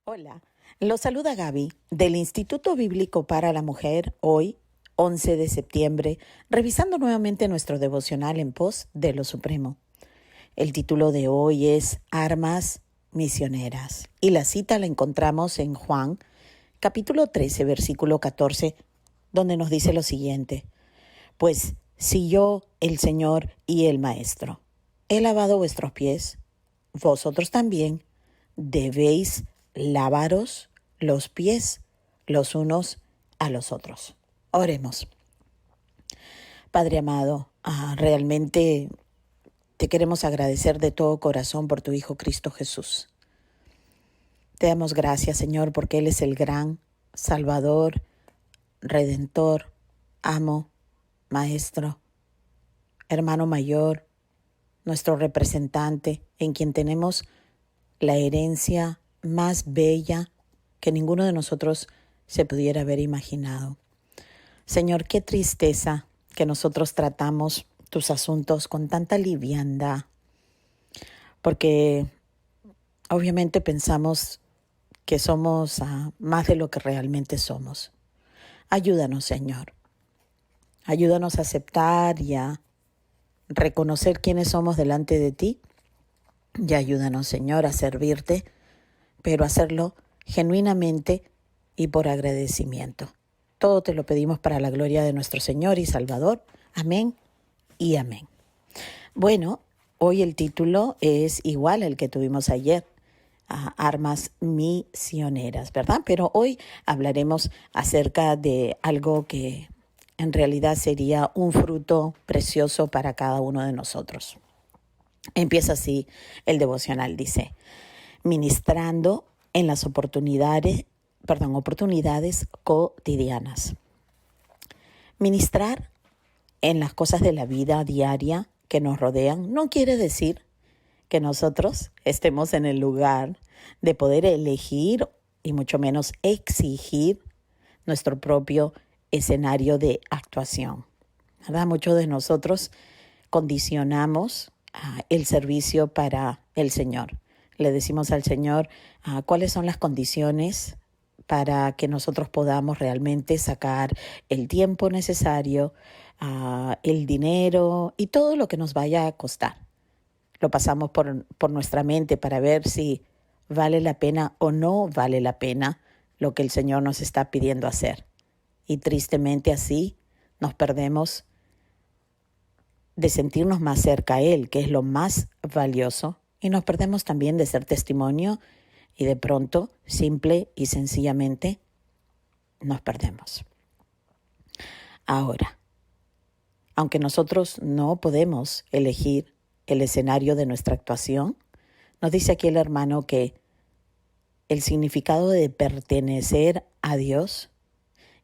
Hola, los saluda Gaby del Instituto Bíblico para la Mujer, hoy, 11 de septiembre, revisando nuevamente nuestro devocional en pos de lo supremo. El título de hoy es Armas misioneras y la cita la encontramos en Juan, capítulo 13, versículo 14, donde nos dice lo siguiente: Pues si yo, el Señor y el Maestro, he lavado vuestros pies, vosotros también debéis lavaros los pies los unos a los otros. Oremos. Padre amado, realmente te queremos agradecer de todo corazón por tu Hijo Cristo Jesús. Te damos gracias, Señor, porque Él es el gran Salvador, Redentor, Amo, Maestro, Hermano mayor, nuestro representante, en quien tenemos la herencia más bella que ninguno de nosotros se pudiera haber imaginado. Señor, qué tristeza que nosotros tratamos tus asuntos con tanta liviandad, porque obviamente pensamos que somos más de lo que realmente somos. Ayúdanos, Señor. Ayúdanos a aceptar y a reconocer quiénes somos delante de ti. Y ayúdanos, Señor, a servirte, pero hacerlo genuinamente y por agradecimiento. Todo te lo pedimos para la gloria de nuestro Señor y Salvador. Amén y amén. Bueno, hoy el título es igual al que tuvimos ayer, Armas misioneras, ¿verdad? Pero hoy hablaremos acerca de algo que en realidad sería un fruto precioso para cada uno de nosotros. Empieza así el devocional, dice: ministrando en las oportunidades cotidianas. Ministrar en las cosas de la vida diaria que nos rodean no quiere decir que nosotros estemos en el lugar de poder elegir y mucho menos exigir nuestro propio escenario de actuación, ¿verdad? Muchos de nosotros condicionamos el servicio para el Señor. Le decimos al Señor cuáles son las condiciones para que nosotros podamos realmente sacar el tiempo necesario, el dinero y todo lo que nos vaya a costar. Lo pasamos por nuestra mente para ver si vale la pena o no vale la pena lo que el Señor nos está pidiendo hacer. Y tristemente así nos perdemos de sentirnos más cerca a Él, que es lo más valioso, y nos perdemos también de ser testimonio y de pronto, simple y sencillamente, nos perdemos. Ahora, aunque nosotros no podemos elegir el escenario de nuestra actuación, nos dice aquí el hermano que el significado de pertenecer a Dios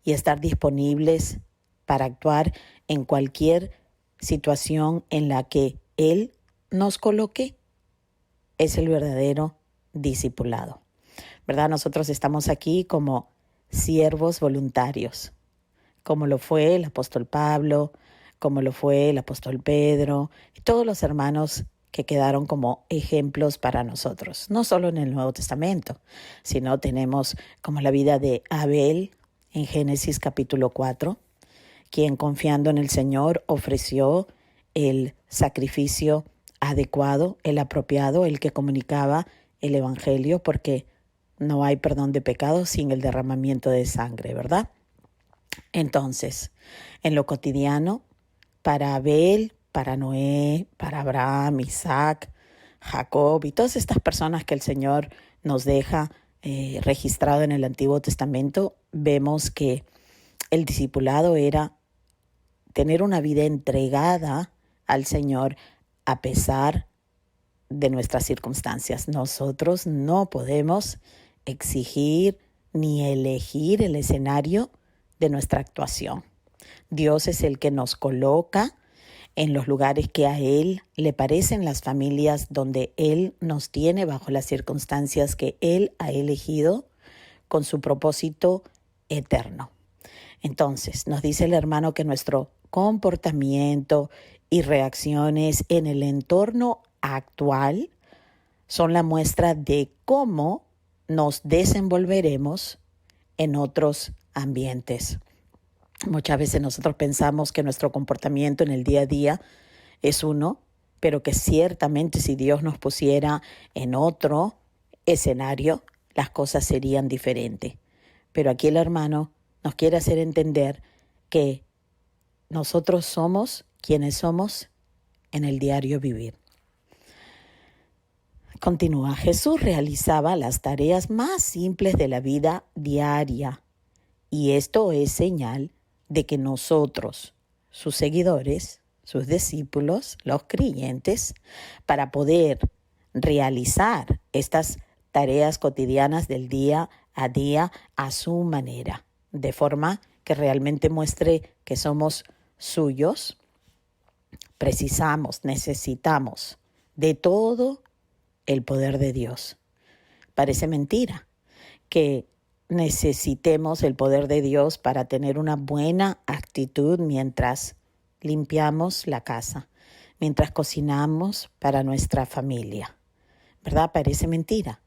y estar disponibles para actuar en cualquier situación en la que Él nos coloque es el verdadero discipulado, ¿verdad? Nosotros estamos aquí como siervos voluntarios, como lo fue el apóstol Pablo, como lo fue el apóstol Pedro y todos los hermanos que quedaron como ejemplos para nosotros, no solo en el Nuevo Testamento, sino tenemos como la vida de Abel en Génesis capítulo 4, quien confiando en el Señor ofreció el sacrificio adecuado, el apropiado, el que comunicaba el Evangelio, porque no hay perdón de pecados sin el derramamiento de sangre, ¿verdad? Entonces, en lo cotidiano, para Abel, para Noé, para Abraham, Isaac, Jacob y todas estas personas que el Señor nos deja registrado en el Antiguo Testamento, vemos que el discipulado era tener una vida entregada al Señor a pesar de nuestras circunstancias. Nosotros no podemos exigir ni elegir el escenario de nuestra actuación. Dios es el que nos coloca en los lugares que a Él le parecen, las familias donde Él nos tiene bajo las circunstancias que Él ha elegido con su propósito eterno. Entonces, nos dice el hermano que nuestro comportamiento y reacciones en el entorno actual son la muestra de cómo nos desenvolveremos en otros ambientes. Muchas veces nosotros pensamos que nuestro comportamiento en el día a día es uno, pero que ciertamente si Dios nos pusiera en otro escenario, las cosas serían diferentes. Pero aquí el hermano nos quiere hacer entender que nosotros somos quienes somos en el diario vivir. Continúa, Jesús realizaba las tareas más simples de la vida diaria y esto es señal de que nosotros, sus seguidores, sus discípulos, los creyentes, para poder realizar estas tareas cotidianas del día a día a su manera, de forma que realmente muestre que somos suyos, necesitamos de todo el poder de Dios. Parece mentira que necesitemos el poder de Dios para tener una buena actitud mientras limpiamos la casa, mientras cocinamos para nuestra familia. ¿Verdad? Parece mentira,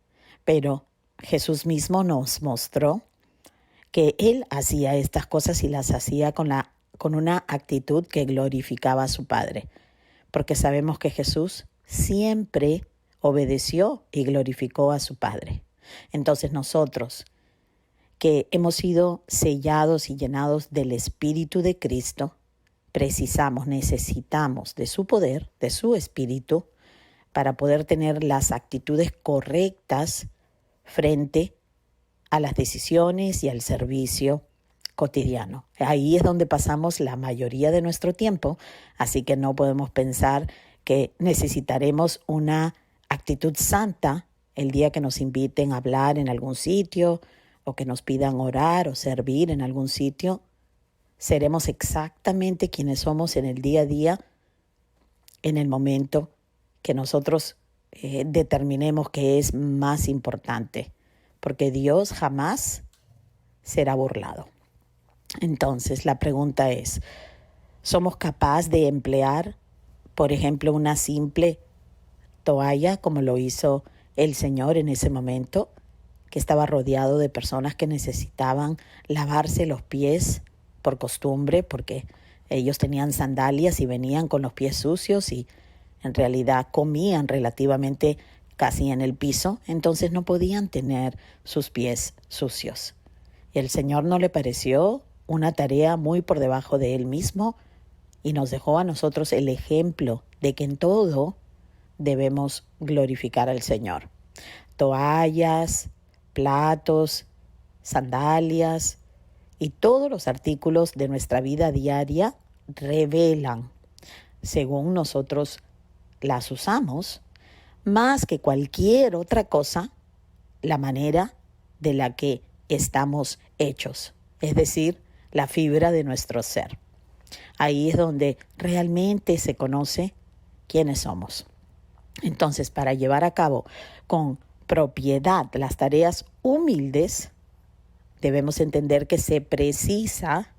pero Jesús mismo nos mostró que Él hacía estas cosas y las hacía con una actitud que glorificaba a su Padre, porque sabemos que Jesús siempre obedeció y glorificó a su Padre. Entonces nosotros, que hemos sido sellados y llenados del Espíritu de Cristo, necesitamos de su poder, de su Espíritu, para poder tener las actitudes correctas frente a las decisiones y al servicio cotidiano. Ahí es donde pasamos la mayoría de nuestro tiempo, así que no podemos pensar que necesitaremos una actitud santa el día que nos inviten a hablar en algún sitio o que nos pidan orar o servir en algún sitio. Seremos exactamente quienes somos en el día a día, en el momento que nosotros determinemos que es más importante, porque Dios jamás será burlado. Entonces, la pregunta es, ¿somos capaces de emplear, por ejemplo, una simple toalla como lo hizo el Señor en ese momento, que estaba rodeado de personas que necesitaban lavarse los pies por costumbre, porque ellos tenían sandalias y venían con los pies sucios y en realidad comían relativamente casi en el piso, entonces no podían tener sus pies sucios. Y el Señor no le pareció una tarea muy por debajo de Él mismo y nos dejó a nosotros el ejemplo de que en todo debemos glorificar al Señor. Toallas, platos, sandalias y todos los artículos de nuestra vida diaria revelan, según nosotros las usamos, más que cualquier otra cosa, la manera de la que estamos hechos, es decir, la fibra de nuestro ser. Ahí es donde realmente se conoce quiénes somos. Entonces, para llevar a cabo con propiedad las tareas humildes, debemos entender que se precisa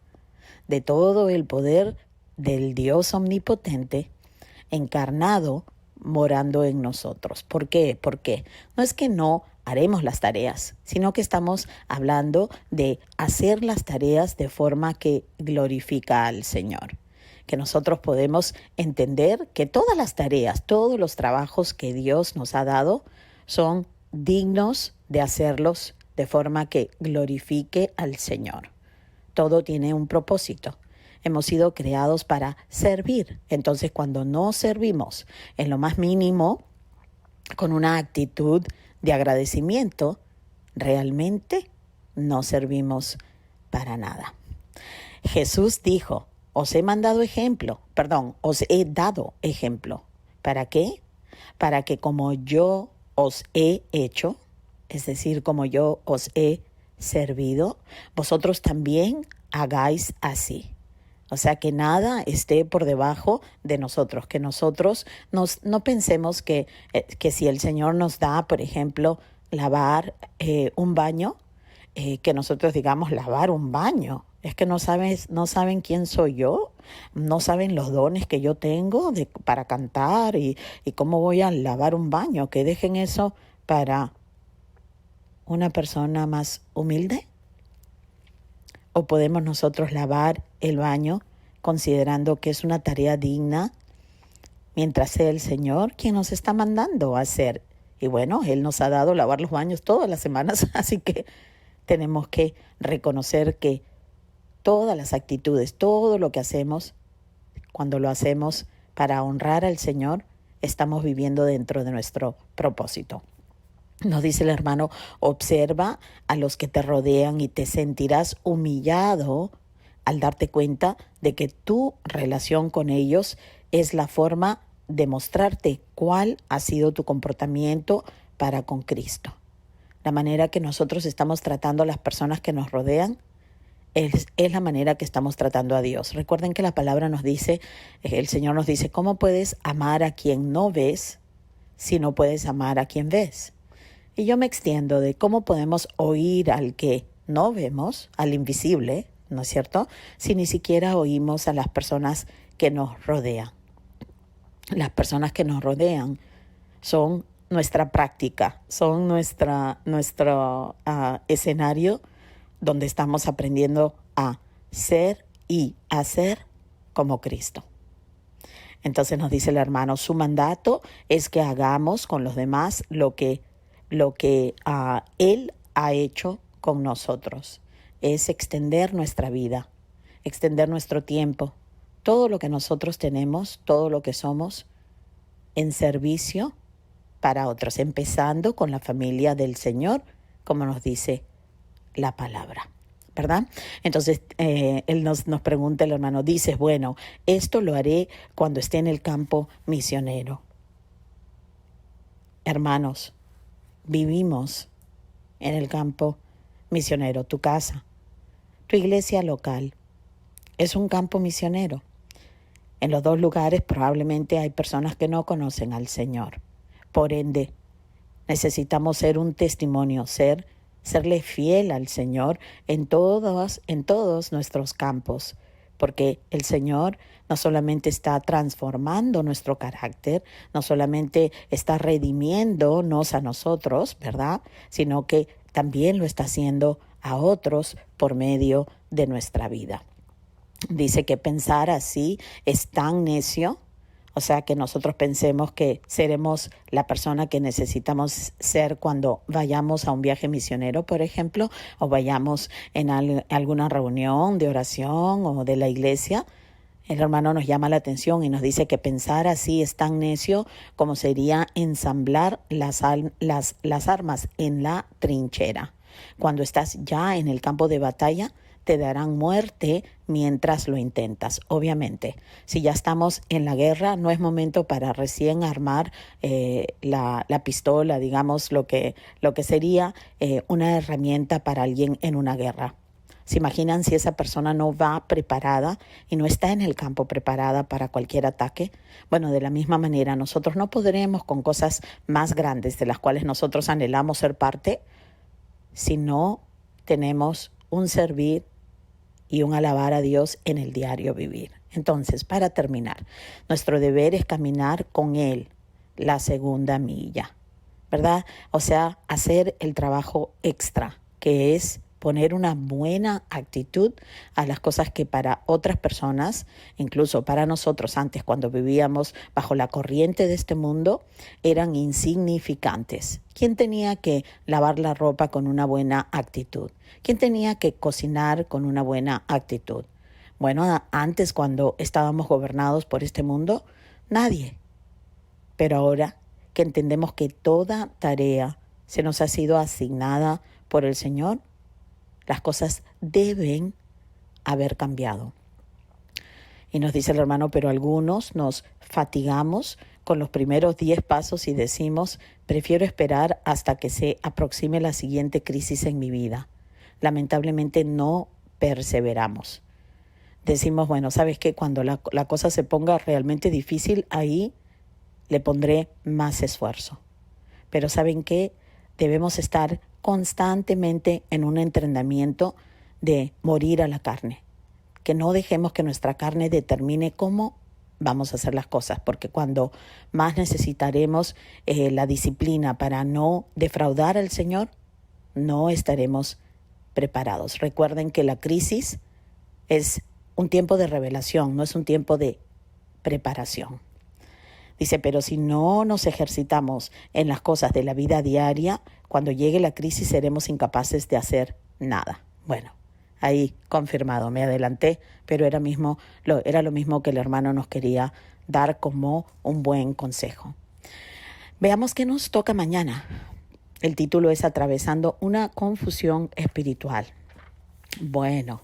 de todo el poder del Dios omnipotente encarnado morando en nosotros. ¿Por qué? Porque no es que no haremos las tareas, sino que estamos hablando de hacer las tareas de forma que glorifica al Señor. Que nosotros podemos entender que todas las tareas, todos los trabajos que Dios nos ha dado son dignos de hacerlos de forma que glorifique al Señor. Todo tiene un propósito. Hemos sido creados para servir. Entonces, cuando no servimos en lo más mínimo, con una actitud de agradecimiento, realmente no servimos para nada. Jesús dijo, os he dado ejemplo. ¿Para qué? Para que como yo os he hecho, es decir, como yo os he servido, vosotros también hagáis así. O sea, que nada esté por debajo de nosotros, que nosotros no pensemos que si el Señor nos da, por ejemplo, lavar un baño, que nosotros digamos lavar un baño. Es que no saben quién soy yo, no saben los dones que yo tengo para cantar y cómo voy a lavar un baño, que dejen eso para una persona más humilde? ¿O podemos nosotros lavar el baño considerando que es una tarea digna mientras sea el Señor quien nos está mandando a hacer? Y bueno, Él nos ha dado lavar los baños todas las semanas, así que tenemos que reconocer que todas las actitudes, todo lo que hacemos, cuando lo hacemos para honrar al Señor, estamos viviendo dentro de nuestro propósito. Nos dice el hermano, observa a los que te rodean y te sentirás humillado al darte cuenta de que tu relación con ellos es la forma de mostrarte cuál ha sido tu comportamiento para con Cristo. La manera que nosotros estamos tratando a las personas que nos rodean es la manera que estamos tratando a Dios. Recuerden que la palabra nos dice, el Señor nos dice, ¿cómo puedes amar a quien no ves si no puedes amar a quien ves? Y yo me extiendo de cómo podemos oír al que no vemos, al invisible, ¿no es cierto? Si ni siquiera oímos a las personas que nos rodean. Las personas que nos rodean son nuestra práctica, son nuestro escenario donde estamos aprendiendo a ser y hacer como Cristo. Entonces nos dice el hermano, su mandato es que hagamos con los demás lo que Él ha hecho con nosotros. Es extender nuestra vida, extender nuestro tiempo, todo lo que nosotros tenemos, todo lo que somos, en servicio para otros, empezando con la familia del Señor, como nos dice la palabra, ¿verdad? Entonces, él nos pregunta, el hermano, dices, bueno, esto lo haré cuando esté en el campo misionero. Hermanos, vivimos en el campo misionero. Tu casa, tu iglesia local, es un campo misionero. En los dos lugares probablemente hay personas que no conocen al Señor. Por ende, necesitamos ser un testimonio, serle fiel al Señor en todos nuestros campos, porque el Señor no solamente está transformando nuestro carácter, no solamente está redimiéndonos a nosotros, ¿verdad?, sino que también lo está haciendo a otros por medio de nuestra vida. Dice que pensar así es tan necio, o sea, que nosotros pensemos que seremos la persona que necesitamos ser cuando vayamos a un viaje misionero, por ejemplo, o vayamos en alguna reunión de oración o de la iglesia. El hermano nos llama la atención y nos dice que pensar así es tan necio como sería ensamblar las armas en la trinchera. Cuando estás ya en el campo de batalla, te darán muerte mientras lo intentas. Obviamente, si ya estamos en la guerra, no es momento para recién armar la pistola, digamos, lo que sería una herramienta para alguien en una guerra. ¿Se imaginan si esa persona no va preparada y no está en el campo preparada para cualquier ataque? Bueno, de la misma manera, nosotros no podremos con cosas más grandes de las cuales nosotros anhelamos ser parte si no tenemos un servir y un alabar a Dios en el diario vivir. Entonces, para terminar, nuestro deber es caminar con Él la segunda milla, ¿verdad? O sea, hacer el trabajo extra, que es poner una buena actitud a las cosas que para otras personas, incluso para nosotros antes cuando vivíamos bajo la corriente de este mundo, eran insignificantes. ¿Quién tenía que lavar la ropa con una buena actitud? ¿Quién tenía que cocinar con una buena actitud? Bueno, antes cuando estábamos gobernados por este mundo, nadie. Pero ahora que entendemos que toda tarea se nos ha sido asignada por el Señor, las cosas deben haber cambiado. Y nos dice el hermano, pero algunos nos fatigamos con los primeros 10 pasos y decimos, prefiero esperar hasta que se aproxime la siguiente crisis en mi vida. Lamentablemente no perseveramos. Decimos, bueno, ¿sabes qué? Cuando la cosa se ponga realmente difícil, ahí le pondré más esfuerzo. Pero ¿saben qué? Debemos estar constantemente en un entrenamiento de morir a la carne. Que no dejemos que nuestra carne determine cómo vamos a hacer las cosas, porque cuando más necesitaremos la disciplina para no defraudar al Señor, no estaremos preparados. Recuerden que la crisis es un tiempo de revelación, no es un tiempo de preparación. Dice, pero si no nos ejercitamos en las cosas de la vida diaria, cuando llegue la crisis seremos incapaces de hacer nada. Bueno, ahí confirmado, me adelanté, pero era lo mismo que el hermano nos quería dar como un buen consejo. Veamos qué nos toca mañana. El título es Atravesando una confusión espiritual. Bueno,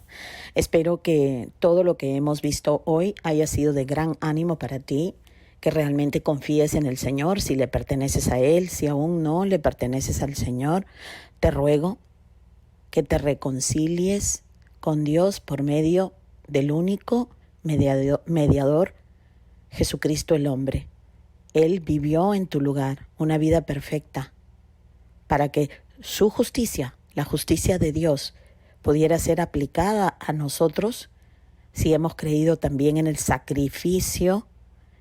espero que todo lo que hemos visto hoy haya sido de gran ánimo para ti, que realmente confíes en el Señor, si le perteneces a Él, si aún no le perteneces al Señor. Te ruego que te reconcilies con Dios por medio del único mediador, Jesucristo el hombre. Él vivió en tu lugar una vida perfecta para que su justicia, la justicia de Dios, pudiera ser aplicada a nosotros si hemos creído también en el sacrificio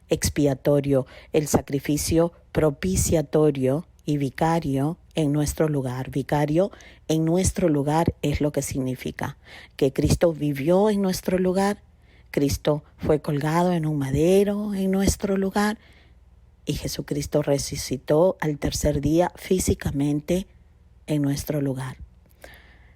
expiatorio, el sacrificio propiciatorio y vicario en nuestro lugar. Vicario en nuestro lugar es lo que significa que Cristo vivió en nuestro lugar, Cristo fue colgado en un madero en nuestro lugar y Jesucristo resucitó al tercer día físicamente en nuestro lugar.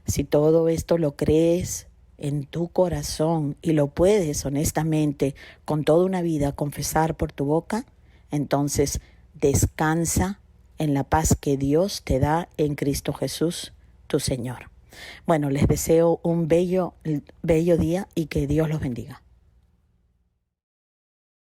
Si todo esto lo crees en tu corazón y lo puedes honestamente con toda una vida confesar por tu boca, entonces descansa en la paz que Dios te da en Cristo Jesús, tu Señor. Bueno, les deseo un bello día y que Dios los bendiga.